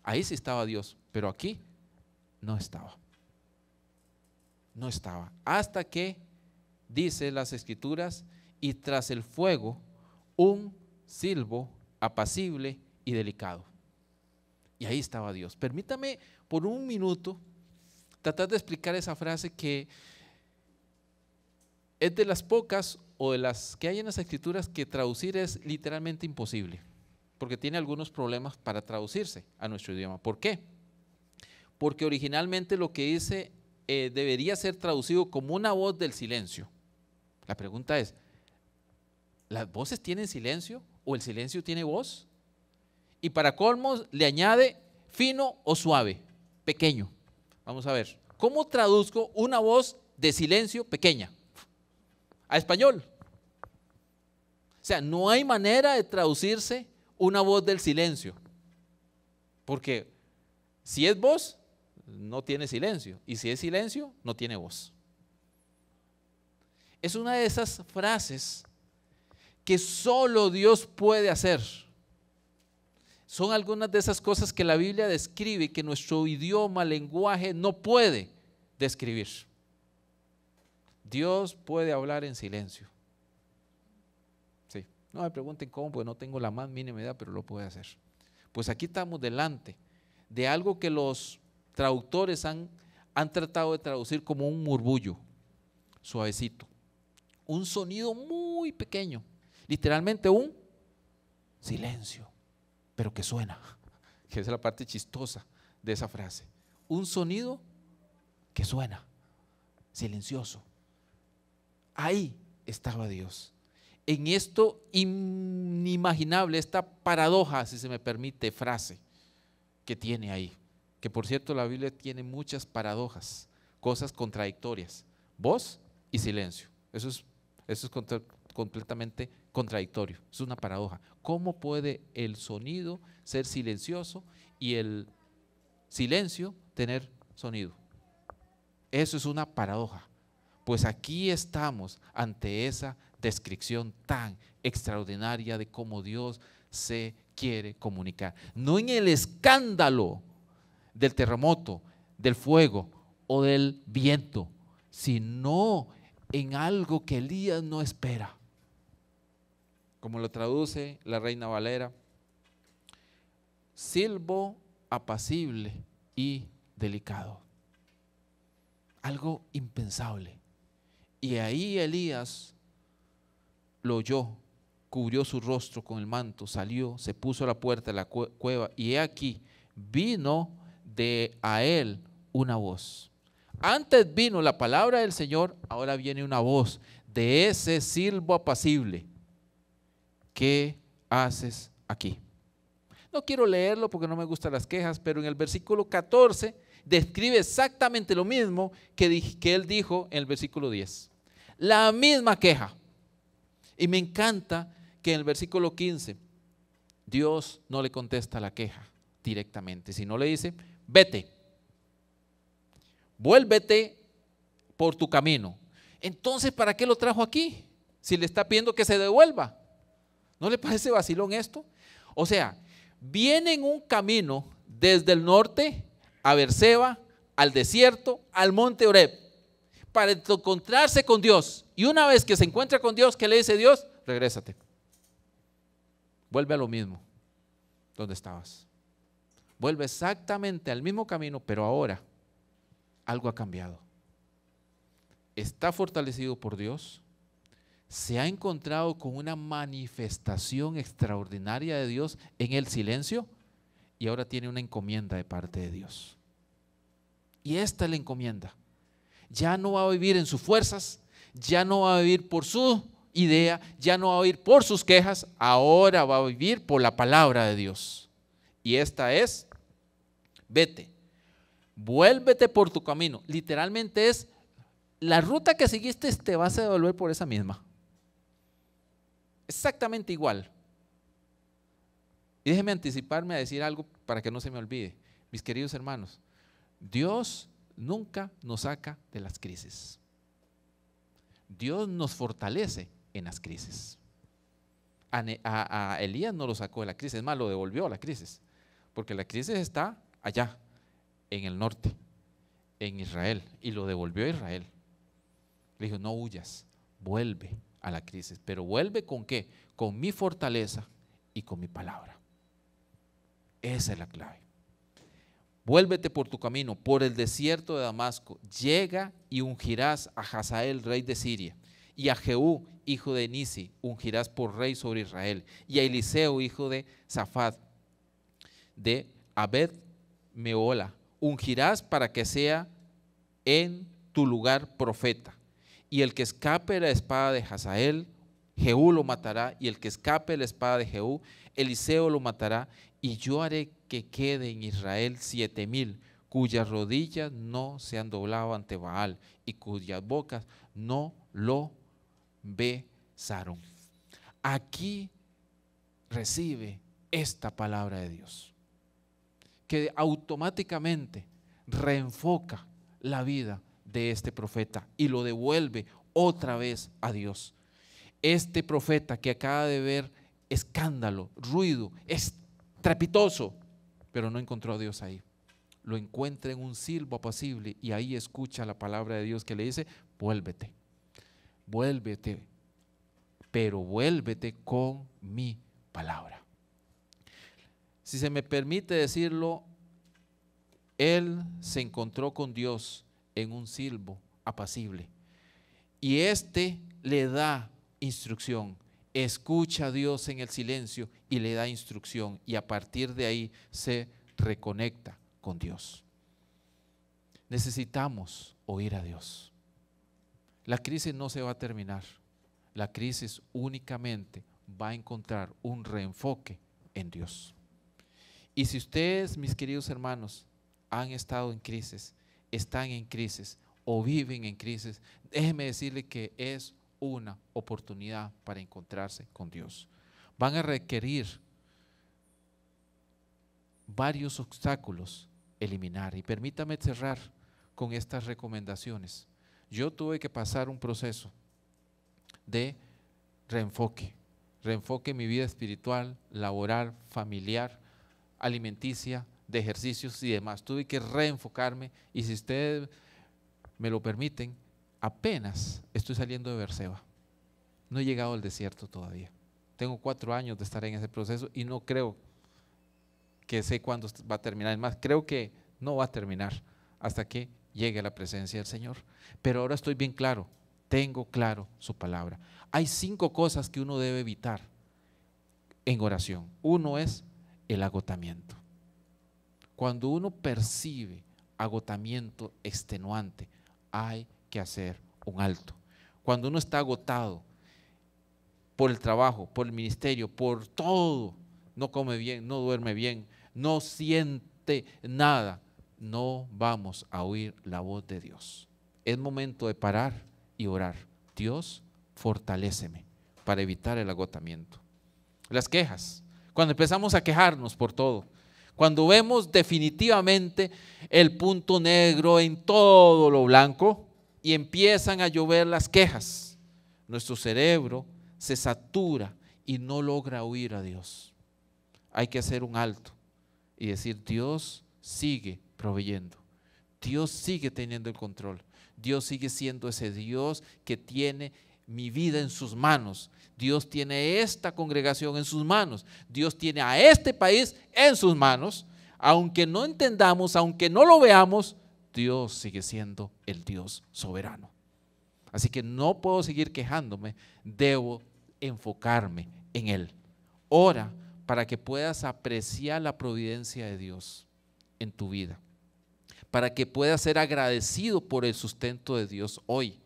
Ahí sí estaba Dios, pero aquí no estaba. No estaba. Hasta que, dice las Escrituras, y tras el fuego, un silbo apacible y delicado. Y ahí estaba Dios. Permítame por un minuto tratar de explicar esa frase que es de las pocas o de las que hay en las Escrituras que traducir es literalmente imposible, porque tiene algunos problemas para traducirse a nuestro idioma. ¿Por qué? Porque originalmente lo que dice debería ser traducido como una voz del silencio. La pregunta es, ¿las voces tienen silencio o el silencio tiene voz? Y para colmo le añade fino o suave, pequeño. Vamos a ver, ¿cómo traduzco una voz de silencio pequeña a español? O sea, no hay manera de traducirse una voz del silencio, porque si es voz, no tiene silencio, y si es silencio, no tiene voz. Es una de esas frases que solo Dios puede hacer. Son algunas de esas cosas que la Biblia describe y que nuestro idioma, lenguaje no puede describir. Dios puede hablar en silencio. Sí, no me pregunten cómo, pues no tengo la más mínima idea, pero lo puede hacer. Pues aquí estamos delante de algo que los traductores han tratado de traducir como un murmullo suavecito, un sonido muy pequeño, literalmente un silencio, pero que suena, que es la parte chistosa de esa frase. Un sonido que suena, silencioso. Ahí estaba Dios. En esto inimaginable, esta paradoja, si se me permite, frase que tiene ahí. Que por cierto la Biblia tiene muchas paradojas, cosas contradictorias. Voz y silencio. Eso es completamente contradictorio, es una paradoja. ¿Cómo puede el sonido ser silencioso y el silencio tener sonido? Eso es una paradoja. Pues aquí estamos ante esa descripción tan extraordinaria de cómo Dios se quiere comunicar. No en el escándalo del terremoto, del fuego o del viento, sino en algo que Elías no espera. Como lo traduce la Reina Valera, silbo apacible y delicado. Algo impensable. Y ahí Elías lo oyó, cubrió su rostro con el manto, salió, se puso a la puerta de la cueva y he aquí, vino a él una voz. Antes vino la palabra del Señor, ahora viene una voz de ese silbo apacible. ¿Qué haces aquí? No quiero leerlo porque no me gustan las quejas, pero en el versículo 14 describe exactamente lo mismo que él dijo en el versículo 10. La misma queja. Y me encanta que en el versículo 15 Dios no le contesta la queja directamente, sino le dice: vete, vuélvete por tu camino. Entonces, ¿para qué lo trajo aquí? Si le está pidiendo que se devuelva. ¿No le parece vacilón esto? O sea, viene en un camino desde el norte a Beerseba, al desierto, al monte Horeb, para encontrarse con Dios. Y una vez que se encuentra con Dios, ¿qué le dice Dios? regrésate. Vuelve a lo mismo, donde estabas. Vuelve exactamente al mismo camino, pero ahora algo ha cambiado. Está fortalecido por Dios, se ha encontrado con una manifestación extraordinaria de Dios en el silencio y ahora tiene una encomienda de parte de Dios. Y esta es la encomienda. Ya no va a vivir en sus fuerzas, ya no va a vivir por su idea, ya no va a vivir por sus quejas, ahora va a vivir por la palabra de Dios. Y esta es: vete, vuélvete por tu camino. Literalmente es: la ruta que seguiste te vas a devolver por esa misma. Exactamente igual. Y déjeme anticiparme a decir algo para que no se me olvide. Mis queridos hermanos, Dios nunca nos saca de las crisis. Dios nos fortalece en las crisis. A Elías no lo sacó de la crisis, es más, lo devolvió a la crisis, porque la crisis está allá, en el norte, en Israel, y lo devolvió a Israel. Le dijo: no huyas, vuelve a la crisis, pero vuelve ¿con qué? Con mi fortaleza y con mi palabra. Esa es la clave. Vuélvete por tu camino, por el desierto de Damasco, llega y ungirás a Hazael, rey de Siria, y a Jehú, hijo de Nisi, ungirás por rey sobre Israel, y a Eliseo, hijo de Safat, de Abed Meola, ungirás para que sea en tu lugar profeta. Y el que escape de la espada de Hazael, Jehú lo matará, y el que escape de la espada de Jehú, Eliseo lo matará, y yo haré que quede en Israel 7,000, cuyas rodillas no se han doblado ante Baal, y cuyas bocas no lo besaron. Aquí recibe esta palabra de Dios, que automáticamente reenfoca la vida de este profeta y lo devuelve otra vez a Dios. Este profeta que acaba de ver escándalo, ruido, estrepitoso, pero no encontró a Dios ahí. Lo encuentra en un silbo apacible y ahí escucha la palabra de Dios que le dice: vuélvete, vuélvete, pero vuélvete con mi palabra. Si se me permite decirlo, él se encontró con Dios en un silbo apacible y le da instrucción. Escucha a Dios en el silencio y le da instrucción, y a partir de ahí se reconecta con Dios. Necesitamos oír a Dios. La crisis no se va a terminar. La crisis únicamente va a encontrar un reenfoque en Dios. Y si ustedes, mis queridos hermanos, han estado en crisis, están en crisis o viven en crisis, déjeme decirle que es una oportunidad para encontrarse con Dios. Van a requerir varios obstáculos eliminar, y permítame cerrar con estas recomendaciones. Yo tuve que pasar un proceso de reenfoque en mi vida espiritual, laboral, familiar, alimenticia, de ejercicios y demás. Tuve que reenfocarme, y si ustedes me lo permiten, apenas estoy saliendo de Berseba. No he llegado al desierto todavía. Tengo 4 años de estar en ese proceso y no creo que sé cuándo va a terminar. Es más, creo que no va a terminar hasta que llegue a la presencia del Señor. Pero ahora estoy bien claro, tengo claro su palabra. Hay 5 cosas que uno debe evitar en oración. Uno es el agotamiento. Cuando uno percibe agotamiento extenuante, hay que hacer un alto. Cuando uno está agotado por el trabajo, por el ministerio, por todo, no come bien, no duerme bien, no siente nada, no vamos a oír la voz de Dios. Es momento de parar y orar: Dios, fortaléceme para evitar el agotamiento. Las quejas, cuando empezamos a quejarnos por todo, cuando vemos definitivamente el punto negro en todo lo blanco y empiezan a llover las quejas, nuestro cerebro se satura y no logra oír a Dios. Hay que hacer un alto y decir: Dios sigue proveyendo, Dios sigue teniendo el control, Dios sigue siendo ese Dios que tiene mi vida en sus manos. Dios tiene esta congregación en sus manos. Dios tiene a este país en sus manos. Aunque no entendamos, aunque no lo veamos, Dios sigue siendo el Dios soberano. Así que no puedo seguir quejándome, debo enfocarme en Él. Ora para que puedas apreciar la providencia de Dios en tu vida, para que puedas ser agradecido por el sustento de Dios hoy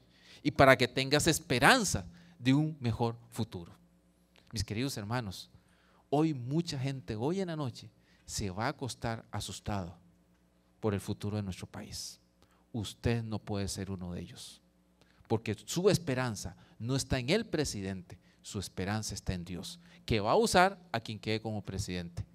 y para que tengas esperanza de un mejor futuro. Mis queridos hermanos, hoy mucha gente, hoy en la noche, se va a acostar asustado por el futuro de nuestro país. Usted no puede ser uno de ellos, porque su esperanza no está en el presidente, su esperanza está en Dios, que va a usar a quien quede como presidente.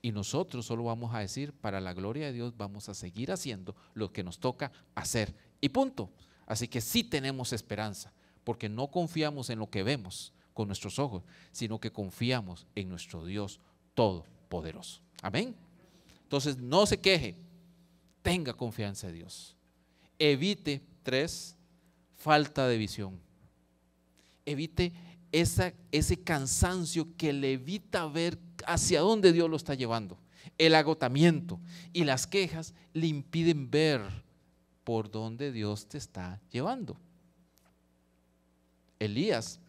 Y nosotros solo vamos a decir, para la gloria de Dios, vamos a seguir haciendo lo que nos toca hacer. Y punto. Así que sí tenemos esperanza, porque no confiamos en lo que vemos con nuestros ojos, sino que confiamos en nuestro Dios todopoderoso. Amén. Entonces no se queje, tenga confianza en Dios. Evite, 3, falta de visión. Evite ese cansancio que le evita ver hacia dónde Dios lo está llevando. El agotamiento y las quejas le impiden ver por dónde Dios te está llevando. Elías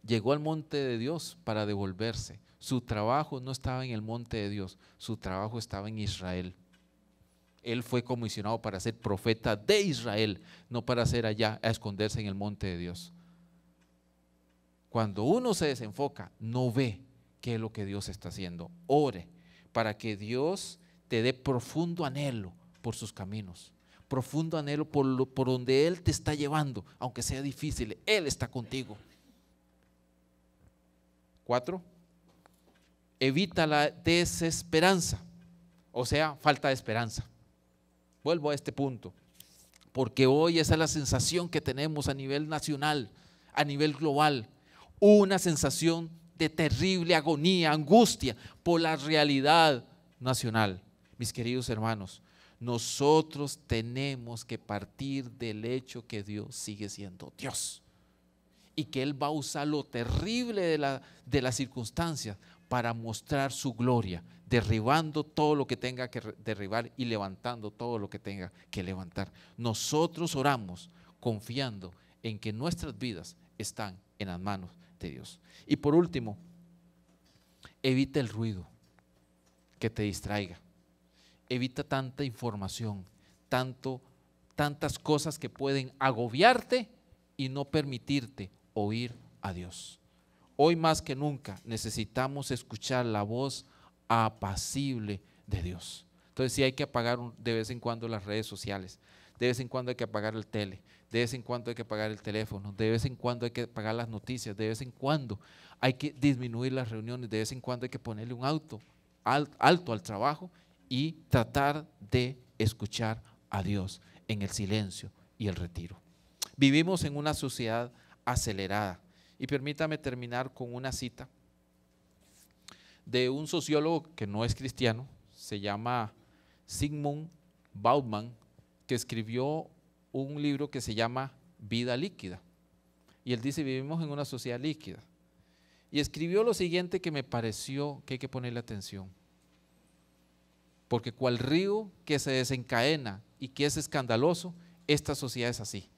llegó al monte de Dios para devolverse. Su trabajo no estaba en el monte de Dios, su trabajo estaba en Israel. Él fue comisionado para ser profeta de Israel, no para ser allá a esconderse en el monte de Dios. Cuando uno se desenfoca, no ve qué es lo que Dios está haciendo. Ore para que Dios te dé profundo anhelo por sus caminos, profundo anhelo por donde Él te está llevando, aunque sea difícil, Él está contigo. 4, evita la desesperanza, o sea, falta de esperanza. Vuelvo a este punto, porque hoy esa es la sensación que tenemos a nivel nacional, a nivel global, una sensación de terrible agonía, angustia por la realidad nacional. Mis queridos hermanos, nosotros tenemos que partir del hecho que Dios sigue siendo Dios y que Él va a usar lo terrible de las circunstancias para mostrar su gloria, derribando todo lo que tenga que derribar y levantando todo lo que tenga que levantar. Nosotros oramos confiando en que nuestras vidas están en las manos de Dios. Y por último, evita el ruido que te distraiga. Evita tanta información, tantas cosas que pueden agobiarte y no permitirte oír a Dios. Hoy más que nunca necesitamos escuchar la voz apacible de Dios. Entonces sí hay que apagar de vez en cuando las redes sociales, de vez en cuando hay que apagar el tele, de vez en cuando hay que apagar el teléfono, de vez en cuando hay que apagar las noticias, de vez en cuando hay que disminuir las reuniones, de vez en cuando hay que ponerle un alto al trabajo y tratar de escuchar a Dios en el silencio y el retiro. Vivimos en una sociedad acelerada y permítame terminar con una cita de un sociólogo que no es cristiano, se llama Zygmunt Bauman, que escribió un libro que se llama Vida líquida. Y él dice, vivimos en una sociedad líquida. Y escribió lo siguiente que me pareció que hay que ponerle atención. Porque cual río que se desencadena y que es escandaloso, esta sociedad es así.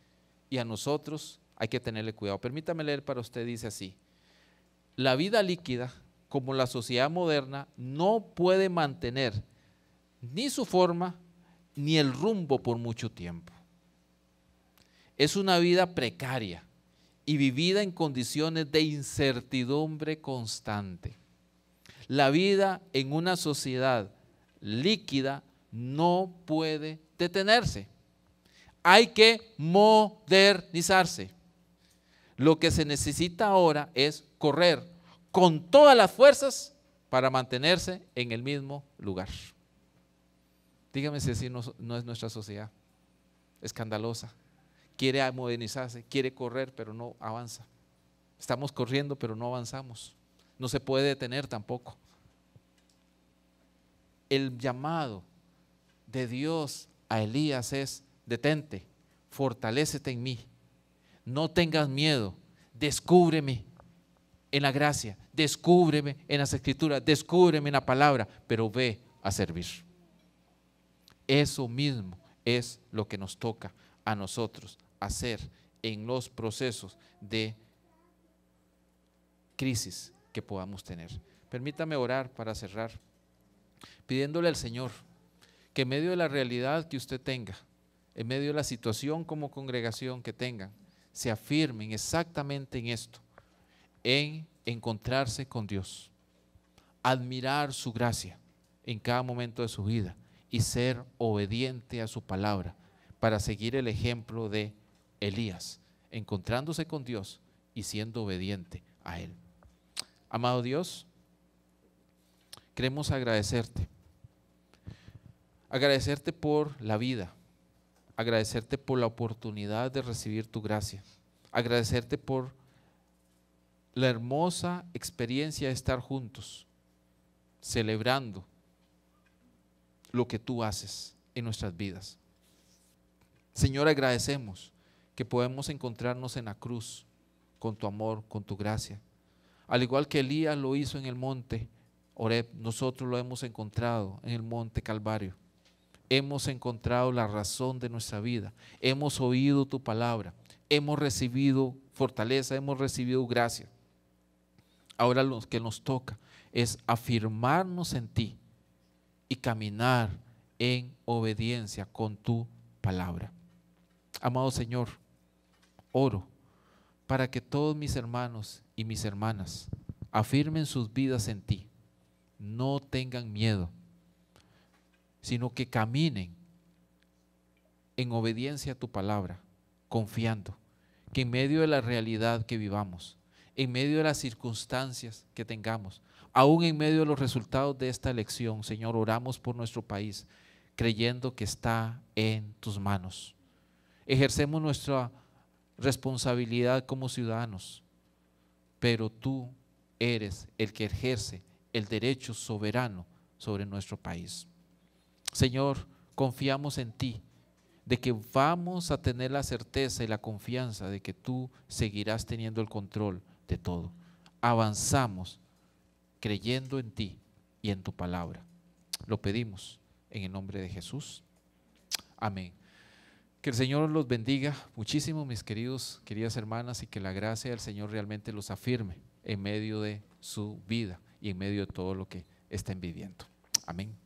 Y a nosotros hay que tenerle cuidado. Permítame leer para usted, dice así: la vida líquida, como la sociedad moderna, no puede mantener ni su forma ni el rumbo por mucho tiempo. Es una vida precaria y vivida en condiciones de incertidumbre constante. La vida en una sociedad líquida no puede detenerse. Hay que modernizarse. Lo que se necesita ahora es correr con todas las fuerzas para mantenerse en el mismo lugar. Dígame si así no es nuestra sociedad, escandalosa. Quiere modernizarse, quiere correr, pero no avanza. Estamos corriendo, pero no avanzamos. No se puede detener tampoco. El llamado de Dios a Elías es: detente, fortalécete en mí, No tengas miedo, descúbreme en la gracia, descúbreme en las escrituras, descúbreme en la palabra, pero ve a servir. Eso mismo es lo que nos toca a nosotros hacer en los procesos de crisis que podamos tener. Permítame orar para cerrar, pidiéndole al Señor que en medio de la realidad que usted tenga, en medio de la situación como congregación que tengan, se afirmen exactamente en esto, en encontrarse con Dios, admirar su gracia en cada momento de su vida y ser obediente a su palabra para seguir el ejemplo de Elías, encontrándose con Dios y siendo obediente a Él. Amado Dios, queremos agradecerte por la vida, agradecerte por la oportunidad de recibir tu gracia, agradecerte por la hermosa experiencia de estar juntos, celebrando lo que tú haces en nuestras vidas. Señor, agradecemos que podemos encontrarnos en la cruz con tu amor, con tu gracia. Al igual que Elías lo hizo en el monte Horeb, nosotros lo hemos encontrado en el monte Calvario. Hemos encontrado la razón de nuestra vida, hemos oído tu palabra, hemos recibido fortaleza, hemos recibido gracia. Ahora lo que nos toca es afirmarnos en ti y caminar en obediencia con tu palabra. Amado Señor, oro para que todos mis hermanos y mis hermanas afirmen sus vidas en ti, no tengan miedo, sino que caminen en obediencia a tu palabra, confiando que en medio de la realidad que vivamos, en medio de las circunstancias que tengamos, aún en medio de los resultados de esta elección, Señor, oramos por nuestro país, creyendo que está en tus manos. Ejercemos nuestra responsabilidad como ciudadanos, pero tú eres el que ejerce el derecho soberano sobre nuestro país. Señor, confiamos en ti, de que vamos a tener la certeza y la confianza de que tú seguirás teniendo el control de todo. Avanzamos creyendo en ti y en tu palabra. Lo pedimos en el nombre de Jesús. Amén. Que el Señor los bendiga muchísimo, mis queridas hermanas, y que la gracia del Señor realmente los afirme en medio de su vida y en medio de todo lo que estén viviendo. Amén.